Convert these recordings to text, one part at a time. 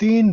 3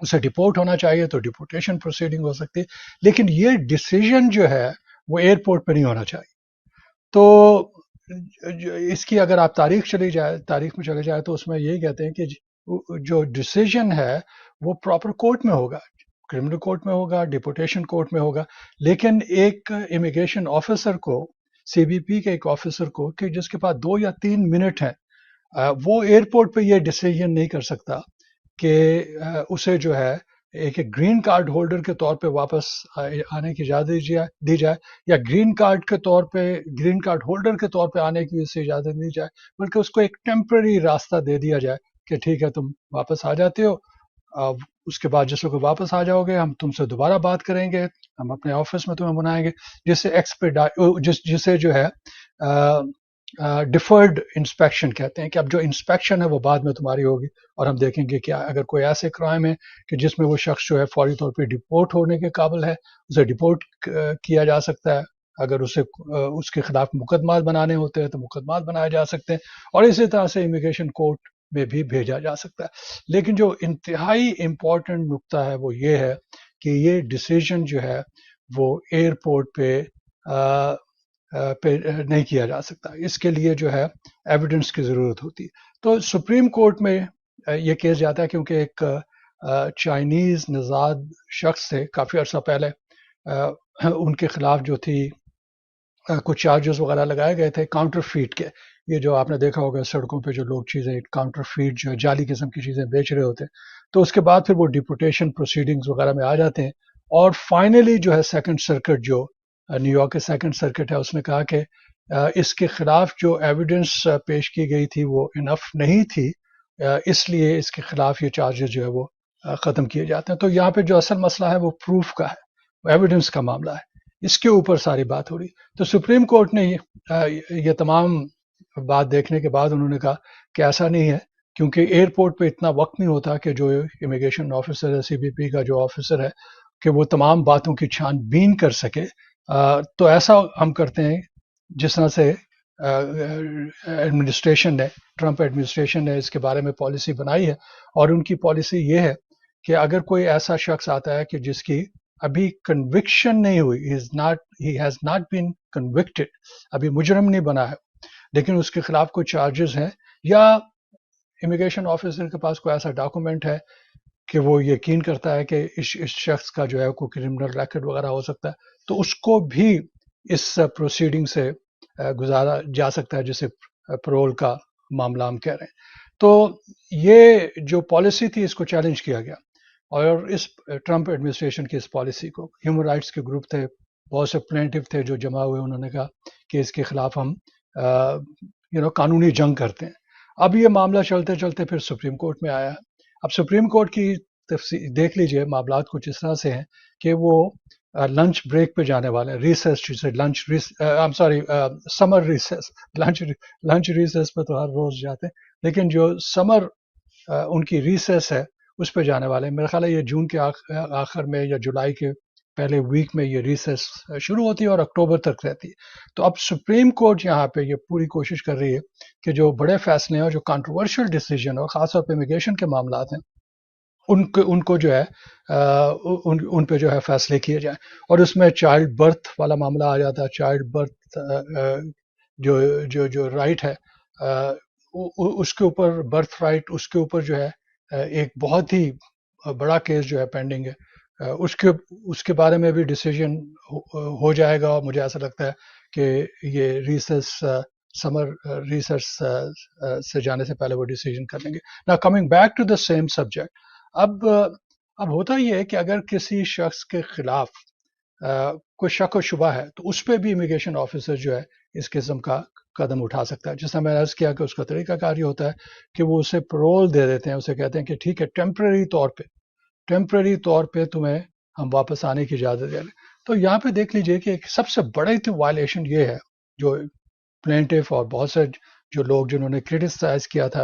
اسے ڈپورٹ ہونا چاہیے تو ڈپورٹیشن پروسیڈنگ ہو سکتی ہے، لیکن یہ ڈیسیجن جو ہے وہ ایئرپورٹ پہ نہیں ہونا چاہیے. تو اس کی اگر آپ تاریخ میں چلے جائے تو اس میں یہی کہتے ہیں کہ جو ڈیسیجن ہے وہ پراپر کورٹ میں ہوگا، کرمنل کورٹ میں ہوگا، ڈپورٹیشن کورٹ میں ہوگا، لیکن ایک امیگریشن آفیسر کو، سی بی پی کے ایک آفیسر کو، کہ جس کے پاس 2 یا 3 منٹ ہیں، وہ ایئرپورٹ پہ یہ ڈیسیجن نہیں کر سکتا کہ اسے جو ہے ایک گرین کارڈ ہولڈر کے طور پہ واپس آنے کی اجازت دی جائے، یا گرین کارڈ کے طور پہ، گرین کارڈ ہولڈر کے طور پہ آنے کی اسے اجازت دی جائے، بلکہ اس کو ایک ٹیمپرری راستہ دے دیا جائے کہ ٹھیک ہے تم واپس آ جاتے ہو، اس کے بعد جس وقت واپس آ جاؤ گے ہم تم سے دوبارہ بات کریں گے، ہم اپنے آفس میں تمہیں بنائیں گے، جسے جو ہے ڈیفرڈ انسپیکشن کہتے ہیں، کہ اب جو انسپیکشن ہے وہ بعد میں تمہاری ہوگی، اور ہم دیکھیں گے کہ اگر کوئی ایسے کرائم ہے کہ جس میں وہ شخص جو ہے فوری طور پہ ڈپورٹ ہونے کے قابل ہے، اسے ڈپورٹ کیا جا سکتا ہے، اگر اس کے خلاف مقدمات بنانے ہوتے ہیں تو مقدمات بنائے جا سکتے ہیں، اور اسی طرح سے امیگریشن کورٹ میں بھی بھیجا جا سکتا ہے. لیکن جو انتہائی امپورٹنٹ نقطہ ہے وہ یہ ہے کہ یہ ڈیسیجن جو ہے وہ ایئرپورٹ پہ نہیں کیا جا سکتا، اس کے لیے جو ہے ایویڈنس کی ضرورت ہوتی ہے. تو سپریم کورٹ میں یہ کیس جاتا ہے کیونکہ ایک چائنیز نژاد شخص تھے کافی عرصہ پہلے، ان کے خلاف جو تھی کچھ چارجز وغیرہ لگائے گئے تھے کاؤنٹر فیٹ کے. یہ جو آپ نے دیکھا ہوگا سڑکوں پہ جو لوگ چیزیں کاؤنٹر فیٹ جو جعلی قسم کی چیزیں بیچ رہے ہوتے ہیں، تو اس کے بعد پھر وہ ڈپورٹیشن پروسیڈنگز وغیرہ میں آ جاتے ہیں، اور فائنلی جو ہے سیکنڈ سرکٹ، جو نیو یارک کے سیکنڈ سرکٹ ہے، اس نے کہا کہ اس کے خلاف جو ایویڈنس پیش کی گئی تھی وہ انف نہیں تھی، اس لیے اس کے خلاف یہ چارجز جو ہے وہ ختم کیے جاتے ہیں. تو یہاں پہ جو اصل مسئلہ ہے وہ پروف کا ہے، ایویڈنس کا معاملہ ہے، اس کے اوپر ساری بات ہو رہی. تو سپریم کورٹ نے یہ تمام بات دیکھنے کے بعد انہوں نے کہا کہ ایسا نہیں ہے، کیونکہ ایئرپورٹ پہ اتنا وقت نہیں ہوتا کہ جو امیگریشن آفیسر ہے، سی بی پی کا جو آفیسر ہے، کہ وہ تمام باتوں کی چھان بین کر سکے. تو ایسا ہم کرتے ہیں جس طرح سے ایڈمنسٹریشن نے، ٹرمپ ایڈمنسٹریشن نے اس کے بارے میں پالیسی بنائی ہے، اور ان کی پالیسی یہ ہے کہ اگر کوئی ایسا شخص آتا ہے کہ جس کی ابھی کنوکشن نہیں ہوئی، he has not been convicted, ابھی مجرم نہیں بنا ہے، لیکن اس کے خلاف کوئی چارجز ہیں، یا امیگریشن آفیسر کے پاس کوئی ایسا ڈاکومنٹ ہے کہ وہ یقین کرتا ہے کہ اس شخص کا جو ہے کوئی کرمنل ریکارڈ وغیرہ ہو سکتا ہے، تو اس کو بھی اس پروسیڈنگ سے گزارا جا سکتا ہے، جسے پرول کا معاملہ ہم کہہ رہے ہیں. تو یہ جو پالیسی تھی اس کو چیلنج کیا گیا، اور اس ٹرمپ ایڈمنسٹریشن کی اس پالیسی کو ہیومن رائٹس کے گروپ تھے، بہت سے پلینٹیو تھے جو جمع ہوئے، انہوں نے کہا کہ اس کے خلاف ہم قانونی جنگ کرتے ہیں. اب یہ معاملہ چلتے چلتے پھر سپریم کورٹ میں آیا. اب سپریم کورٹ کی تفصیل دیکھ لیجئے، معاملات کچھ اس طرح سے ہیں کہ وہ لنچ بریک پہ جانے والے ہیں، ریسیس جسے سمر ریسیس، لنچ ریسیس پہ تو ہر روز جاتے ہیں، لیکن جو سمر ان کی ریسیس ہے اس پہ جانے والے ہیں. میرا خیال ہے یہ جون کے آخر میں یا جولائی کے پہلے ویک میں یہ ریسیس شروع ہوتی ہے اور اکتوبر تک رہتی ہے. تو اب سپریم کورٹ یہاں پہ یہ پوری کوشش کر رہی ہے کہ جو بڑے فیصلے ہیں، جو کنٹروورشل ڈیسیجن اور خاص طور پہ امیگریشن کے معاملات ہیں، ان کو جو ہے ان پہ جو ہے فیصلے کیے جائیں. اور اس میں چائلڈ برتھ والا معاملہ آ جاتا ہے. چائلڈ برتھ جو رائٹ ہے، اس کے اوپر، برتھ رائٹ، اس کے اوپر جو ہے ایک بہت ہی بڑا کیس جو ہے پینڈنگ ہے. اس کے بارے میں بھی ڈیسیجن ہو جائے گا، اور مجھے ایسا لگتا ہے کہ یہ ریسرچ سمر ریسرچ سے جانے سے پہلے وہ ڈیسیجن کر لیں گے. نا coming back to the same subject, اب ہوتا یہ ہے کہ اگر کسی شخص کے خلاف کوئی شک و شبہ ہے تو اس پہ بھی امیگریشن آفیسر جو ہے اس قسم کا قدم اٹھا سکتا ہے. جس طرح میں نے عرض کیا کہ اس کا طریقہ کار یہ ہوتا ہے کہ وہ اسے پرول دے دیتے ہیں، اسے کہتے ہیں کہ ٹھیک ہے، ٹیمپرری طور پہ تمہیں ہم واپس آنے کی اجازت دے لیں. تو یہاں پہ دیکھ لیجئے کہ سب سے بڑی تو وائلیشن یہ ہے، جو پلینٹیف اور بہت سے جو لوگ جنہوں نے کرٹیسائز کیا تھا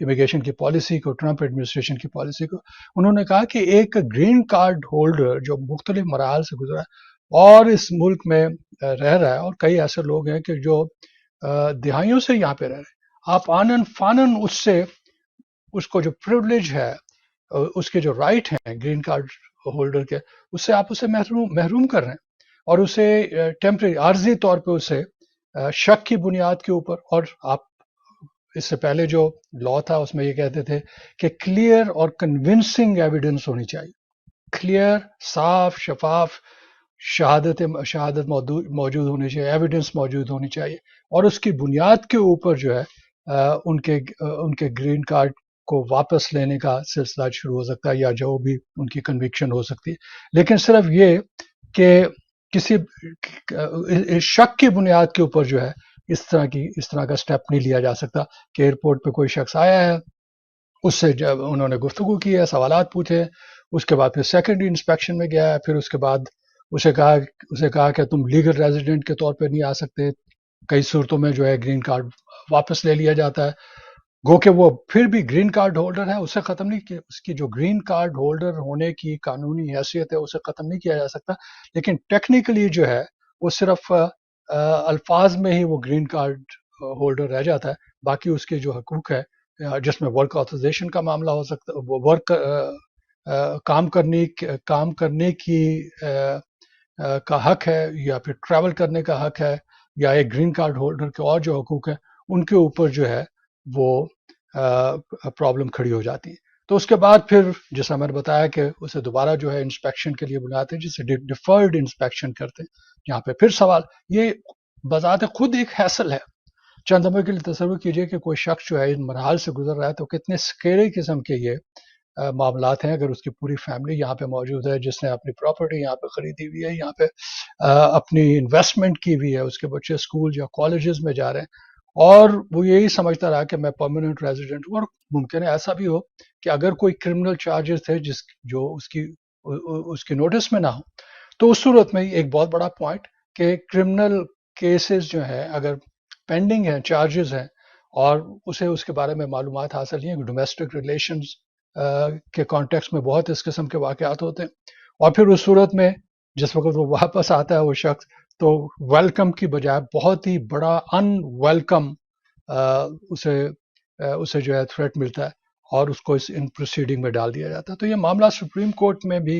امیگریشن کی پالیسی کو، ٹرمپ ایڈمنسٹریشن کی پالیسی کو، انہوں نے کہا کہ ایک گرین کارڈ ہولڈر جو مختلف مراحل سے گزرا ہے اور اس ملک میں رہ رہا ہے، اور کئی ایسے لوگ ہیں کہ جو دہائیوں سے یہاں پہ رہ رہے ہیں، آپ آنن فانن اس کو جو پریولیج ہے اس کے جو رائٹ ہیں گرین کارڈ ہولڈر کے، اس سے آپ اسے محروم کر رہے ہیں، اور اسے ٹیمپرری عارضی طور پہ اسے شک کی بنیاد کے اوپر. اور آپ اس سے پہلے جو لا تھا اس میں یہ کہتے تھے کہ کلیئر اور کنونسنگ ایویڈنس ہونی چاہیے، کلیئر، صاف شفاف شہادت موجود ہونی چاہیے، ایویڈنس موجود ہونی چاہیے، اور اس کی بنیاد کے اوپر جو ہے ان کے گرین کارڈ کو واپس لینے کا سلسلہ شروع ہو سکتا ہے، یا جو بھی ان کی کنوکشن ہو سکتی ہے. لیکن صرف یہ کہ کسی شک کی بنیاد کے اوپر جو ہے اس طرح کا سٹیپ نہیں لیا جا سکتا کہ ایئرپورٹ پہ کوئی شخص آیا ہے، اس سے جب انہوں نے گفتگو کی ہے، سوالات پوچھے، اس کے بعد پھر سیکنڈری انسپیکشن میں گیا ہے، پھر اس کے بعد اسے کہا کہ تم لیگل ریزیڈنٹ کے طور پہ نہیں آ سکتے. کئی صورتوں میں جو ہے گرین کارڈ واپس لے لیا جاتا ہے، گو کہ وہ پھر بھی گرین کارڈ ہولڈر ہے، اسے ختم نہیں کیا، اس کی جو گرین کارڈ ہولڈر ہونے کی قانونی حیثیت ہے اسے ختم نہیں کیا جا سکتا. لیکن ٹیکنیکلی جو ہے وہ صرف الفاظ میں ہی وہ گرین کارڈ ہولڈر رہ جاتا ہے. باقی اس کے جو حقوق ہے، جس میں ورک آتھرائزیشن کا معاملہ ہو سکتا ہے، ورک کام کرنے کی کا حق ہے، یا پھر ٹریول کرنے کا حق ہے، یا ایک گرین کارڈ ہولڈر کے اور جو حقوق ہیں ان کے اوپر جو ہے وہ پرابلم کھڑی ہو جاتی ہے. تو اس کے بعد پھر جیسا میں نے بتایا کہ اسے دوبارہ جو ہے انسپیکشن کے لیے بلاتے ہیں، جسے ڈیفرڈ انسپیکشن کرتے ہیں. یہاں پہ پھر سوال، یہ بذات خود ایک حیصل ہے. چند لمحے کے لیے تصور کیجئے کہ کوئی شخص جو ہے ان مراحل سے گزر رہا ہے تو کتنے سکیری قسم کے یہ معاملات ہیں. اگر اس کی پوری فیملی یہاں پہ موجود ہے، جس نے اپنی پراپرٹی یہاں پہ خریدی ہوئی ہے، یہاں پہ اپنی انویسٹمنٹ کی ہوئی ہے، اس کے بچے اسکول یا کالجز میں جا رہے ہیں، اور وہ یہی سمجھتا رہا کہ میں پرماننٹ ریزیڈنٹ ہوں. اور ممکن ہے ایسا بھی ہو کہ اگر کوئی کرمنل چارجز تھے جو اس کی نوٹس میں نہ ہو، تو اس صورت میں ایک بہت بڑا پوائنٹ کہ کرمنل کیسز جو ہیں اگر پینڈنگ ہیں، چارجز ہیں، اور اسے اس کے بارے میں معلومات حاصل نہیں ہے. ڈومیسٹک ریلیشنز کے کانٹیکس میں بہت اس قسم کے واقعات ہوتے ہیں. اور پھر اس صورت میں جس وقت وہ واپس آتا ہے وہ شخص، تو ویلکم کی بجائے بہت ہی بڑا ان ویلکم اسے جو ہے تھریٹ ملتا ہے، اور اس کو ان پروسیڈنگ میں ڈال دیا جاتا ہے. تو یہ معاملہ سپریم کورٹ میں بھی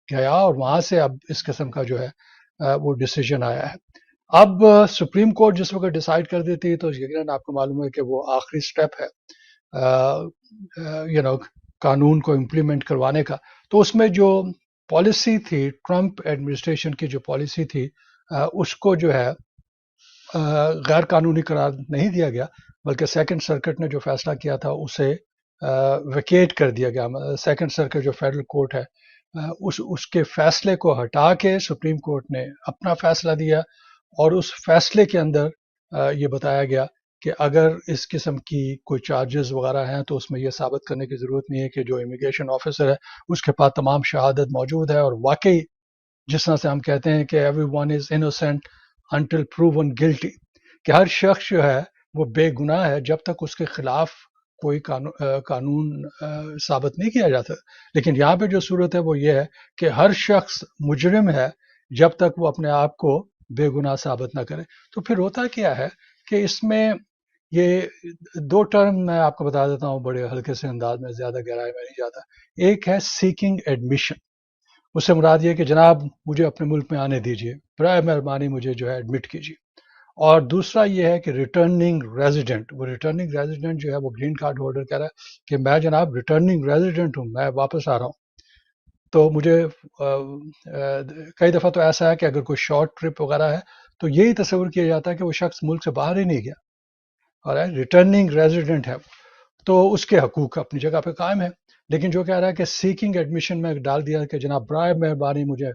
گیا، اور وہاں سے اب اس قسم کا جو ہے وہ ڈیسیجن آیا ہے. اب سپریم کورٹ جس وقت ڈیسائیڈ کر دیتی ہے تو یقیناً آپ کو معلوم ہے کہ وہ آخری سٹیپ ہے قانون کو امپلیمنٹ کروانے کا. تو اس میں جو پالیسی تھی، ٹرمپ ایڈمنسٹریشن کی جو پالیسی تھی، اس کو جو ہے غیر قانونی قرار نہیں دیا گیا، بلکہ سیکنڈ سرکٹ نے جو فیصلہ کیا تھا اسے ویکیٹ کر دیا گیا. سیکنڈ سرکٹ جو فیڈرل کورٹ ہے، اس کے فیصلے کو ہٹا کے سپریم کورٹ نے اپنا فیصلہ دیا، اور اس فیصلے کے اندر یہ بتایا گیا کہ اگر اس قسم کی کوئی چارجز وغیرہ ہیں تو اس میں یہ ثابت کرنے کی ضرورت نہیں ہے کہ جو امیگریشن آفیسر ہے اس کے پاس تمام شہادت موجود ہے، اور واقعی جس طرح سے ہم کہتے ہیں کہ every one is innocent until proven guilty, کہ ہر شخص جو ہے وہ بے گناہ ہے جب تک اس کے خلاف کوئی قانون ثابت نہیں کیا جاتا. لیکن یہاں پہ جو صورت ہے وہ یہ ہے کہ ہر شخص مجرم ہے جب تک وہ اپنے آپ کو بے گناہ ثابت نہ کرے. تو پھر ہوتا کیا ہے کہ اس میں یہ دو ٹرم میں آپ کو بتا دیتا ہوں بڑے ہلکے سے انداز میں، زیادہ گہرائی میں نہیں جاتا. ایک ہے سیکنگ ایڈمیشن، اس سے مراد یہ کہ جناب مجھے اپنے ملک میں آنے دیجیے، برائے مہربانی مجھے جو ہے ایڈمٹ کیجیے. اور دوسرا یہ ہے کہ ریٹرننگ ریزیڈنٹ، وہ ریٹرننگ ریزیڈنٹ جو ہے وہ گرین کارڈ ہولڈر کہہ رہا ہے کہ میں جناب ریٹرننگ ریزیڈنٹ ہوں، میں واپس آ رہا ہوں. تو مجھے کئی دفعہ تو ایسا ہے کہ اگر کوئی شارٹ ٹرپ وغیرہ ہے تو یہی تصور کیا جاتا ہے کہ وہ شخص ملک سے باہر ہی نہیں گیا، اور ریٹرننگ ریزیڈنٹ ہے تو اس کے حقوق اپنی جگہ پہ قائم ہے. لیکن جو کہہ رہا ہے کہ سیکنگ ایڈمیشن میں ڈال دیا کہ جناب برائے مہربانی مجھے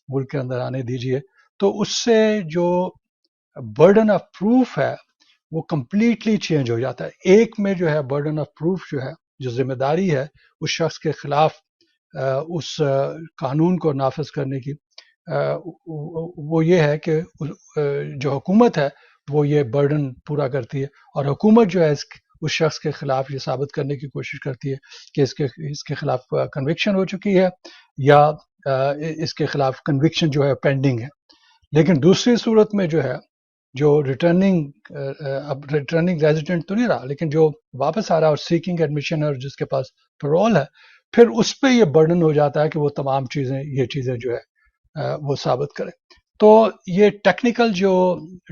ملک کے اندر آنے دیجیے، تو اس سے جو برڈن آف پروف ہے وہ کمپلیٹلی چینج ہو جاتا ہے. ایک میں جو ہے برڈن آف پروف جو ہے، جو ذمہ داری ہے اس شخص کے خلاف اس قانون کو نافذ کرنے کی، وہ یہ ہے کہ جو حکومت ہے وہ یہ برڈن پورا کرتی ہے، اور حکومت جو ہے اس شخص کے خلاف یہ ثابت کرنے کی کوشش کرتی ہے کہ اس کے خلاف کنوکشن ہو چکی ہے، یا اس کے خلاف کنوکشن جو ہے پینڈنگ ہے. لیکن دوسری صورت میں جو ہے جو اب ریٹرننگ ریزیڈنٹ تو نہیں رہا لیکن جو واپس آ رہا ہے اور سیکنگ ایڈمیشن اور جس کے پاس پرول ہے، پھر اس پہ یہ برڈن ہو جاتا ہے کہ وہ تمام چیزیں یہ چیزیں جو ہے وہ ثابت کرے. تو یہ ٹیکنیکل جو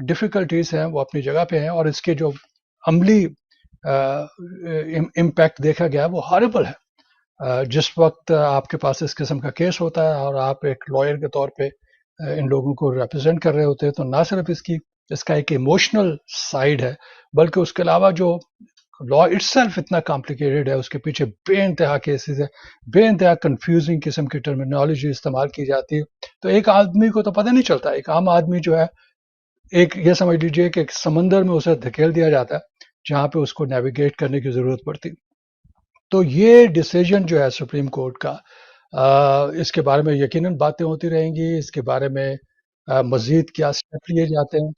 ڈفیکلٹیز ہیں وہ اپنی جگہ پہ ہیں، اور اس کے جو عملی امپیکٹ دیکھا گیا وہ ہاربل ہے. جس وقت آپ کے پاس اس قسم کا کیس ہوتا ہے اور آپ ایک لائر کے طور پہ ان لوگوں کو ریپرزینٹ کر رہے ہوتے ہیں، تو نہ صرف اس کا ایک ایموشنل سائیڈ ہے، بلکہ اس کے علاوہ جو لا اٹ سیلف اتنا کمپلیکیٹڈ ہے، اس کے پیچھے بے انتہا کیسز ہے، بے انتہا کنفیوزنگ قسم کی ٹرمینالوجی استعمال کی جاتی ہے. تو ایک آدمی کو تو پتہ نہیں چلتا، ایک عام آدمی جو ہے، ایک یہ سمجھ لیجئے کہ ایک سمندر میں اسے دھکیل دیا جاتا ہے جہاں پہ اس کو نیویگیٹ کرنے کی ضرورت پڑتی. تو یہ ڈیسیجن جو ہے سپریم کورٹ کا، اس کے بارے میں یقیناً باتیں ہوتی رہیں گی، اس کے بارے میں مزید کیا اسٹیپ لیے جاتے ہیں،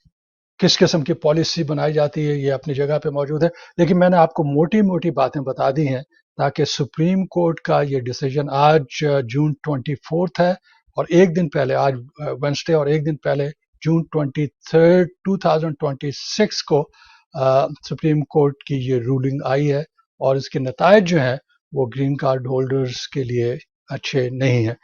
کس قسم کی پالیسی بنائی جاتی ہے، یہ اپنی جگہ پہ موجود ہے. لیکن میں نے آپ کو موٹی موٹی باتیں بتا دی ہیں تاکہ سپریم کورٹ کا یہ ڈیسیجن آج جون 24 ہے، اور ایک دن پہلے آج وینسڈے، اور ایک دن پہلے جون 23 2026 کو سپریم کورٹ کی یہ رولنگ آئی ہے، اور اس کے نتائج جو ہیں وہ گرین کارڈ ہولڈرز کے لیے اچھے نہیں ہیں.